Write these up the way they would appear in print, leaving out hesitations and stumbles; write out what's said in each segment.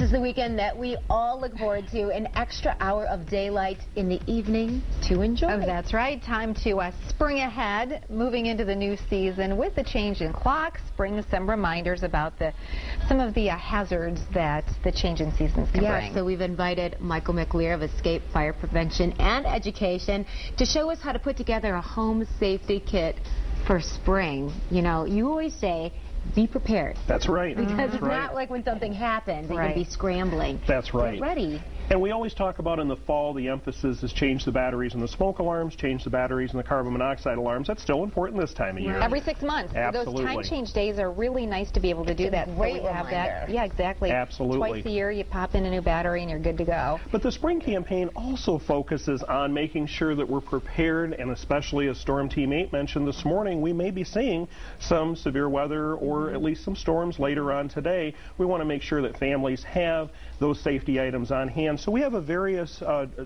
is the weekend that we all look forward to, an extra hour of daylight in the evening to enjoy. Oh, that's right. Time to spring ahead, moving into the new season. With the change in clocks brings some reminders about some of the hazards that the change in seasons can bring. Yes, so we've invited Michael McLear of E.S.C.A.P.E Fire Prevention and Education to show us how to put together a home safety kit for spring. You know, you always say, be prepared. That's right. Because it's not like when something happens, you can be scrambling. That's right. Get ready. And we always talk about in the fall, the emphasis is change the batteries in the smoke alarms, change the batteries in the carbon monoxide alarms. That's still important this time of year. Every 6 months. Absolutely. Those time change days are really nice to be able to do that. Great so have that. Yeah, exactly. Absolutely. Twice a year, you pop in a new battery and you're good to go. But the spring campaign also focuses on making sure that we're prepared, and especially as Storm Team 8 mentioned this morning, we may be seeing some severe weather or at least some storms later on today. We want to make sure that families have those safety items on hand. So we have a various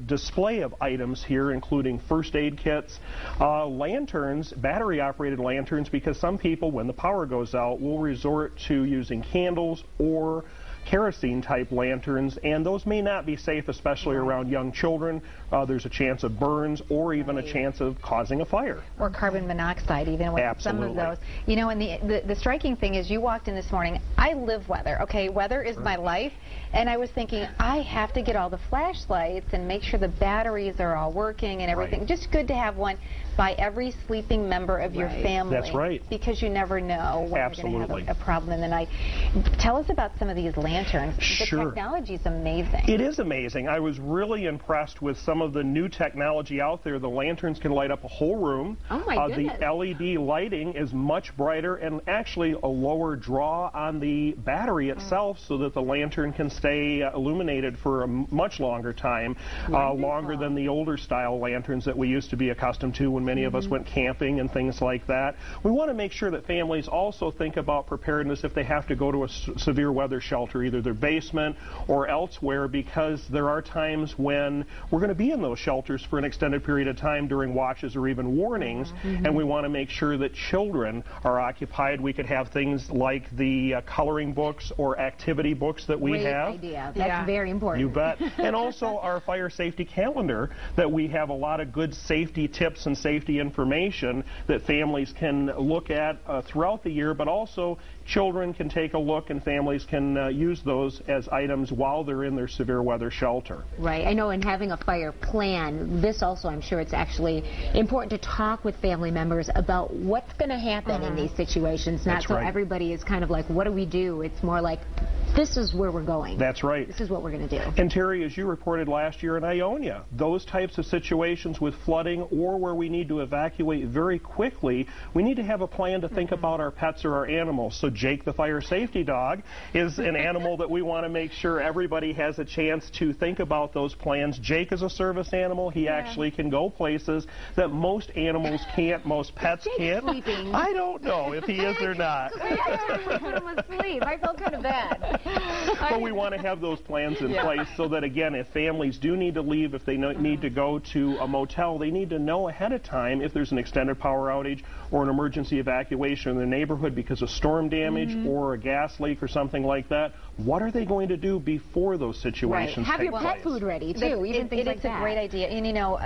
display of items here, including first aid kits, lanterns, battery-operated lanterns, because some people, when the power goes out, will resort to using candles or kerosene-type lanterns, and those may not be safe, especially around young children. There's a chance of burns or even a chance of causing a fire. Or carbon monoxide, even with some of those. You know, and the striking thing is, you walked in this morning, I live weather, okay? Weather is my life, and I was thinking, I have to get all the flashlights and make sure the batteries are all working and everything. Just good to have one by every sleeping member of your family. That's right. Because you never know when you're going to have a problem in the night. Tell us about some of these lanterns. The technology is amazing. It is amazing. I was really impressed with some of the new technology out there. The lanterns can light up a whole room. Oh my goodness. The LED lighting is much brighter and actually a lower draw on the battery itself, so that the lantern can stay illuminated for a much longer time, longer than the older style lanterns that we used to be accustomed to when many of us went camping and things like that. We want to make sure that families also think about preparedness if they have to go to a severe weather shelter, either their basement or elsewhere, because there are times when we're going to be in those shelters for an extended period of time during watches or even warnings, and we want to make sure that children are occupied. We could have things like the coloring books or activity books that we have. Great idea. That's very important. You bet. And also our fire safety calendar, that we have a lot of good safety tips and safety information that families can look at throughout the year, but also children can take a look and families can use those as items while they're in their severe weather shelter. Right. I know in having a fire plan, this also, I'm sure it's actually important to talk with family members about what's going to happen in these situations. Not so everybody is kind of like, what do we do? It's more like, this is where we're going. That's right. This is what we're going to do. And Terry, as you reported last year in Ionia, those types of situations with flooding or where we need to evacuate very quickly, we need to have a plan to think about our pets or our animals. So Jake, the fire safety dog, is an animal that we want to make sure everybody has a chance to think about those plans. Jake is a service animal. He actually can go places that most animals can't, most pets can't. Sleeping. I don't know if he is or not. I put him asleep. I felt kind of bad. But we want to have those plans in place so that, again, if families do need to leave, if they need to go to a motel, they need to know ahead of time if there's an extended power outage or an emergency evacuation in the neighborhood because of storm damage or a gas leak or something like that. What are they going to do before those situations Have take your pet food ready, too. It's a great idea. And, you know,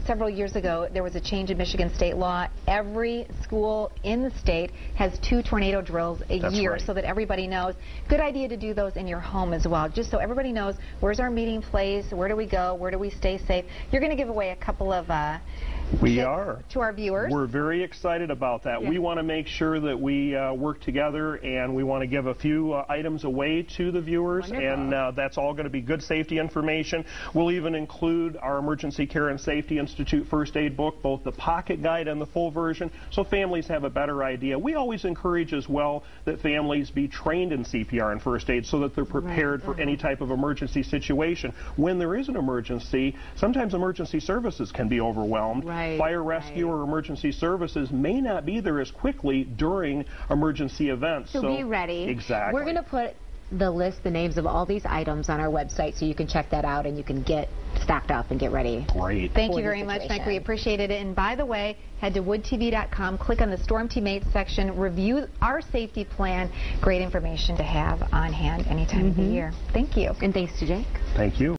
several years ago, there was a change in Michigan state law. Every school in the state has 2 tornado drills a year so that everybody knows. Good idea to do those in your home as well, just so everybody knows where's our meeting place, where do we go, where do we stay safe. You're going to give away a couple of to our viewers. We're very excited about that. We want to make sure that we work together, and we want to give a few items away to the viewers. And that's all going to be good safety information. We'll even include our Emergency Care and Safety Institute first aid book, both the pocket guide and the full version, so families have a better idea. We always encourage as well that families be trained in CPR and first aid so that they're prepared for any type of emergency situation. When there is an emergency, sometimes emergency services can be overwhelmed. Fire rescue or emergency services may not be there as quickly during emergency events. So be ready. Exactly. We're going to put the list, the names of all these items on our website, so you can check that out and you can get stocked up and get ready. Great. Thank you very much, Mike. We appreciated it. And by the way, head to woodtv.com, click on the Storm Team 8 section, review our safety plan. Great information to have on hand any time of the year. Thank you. And thanks to Jake. Thank you.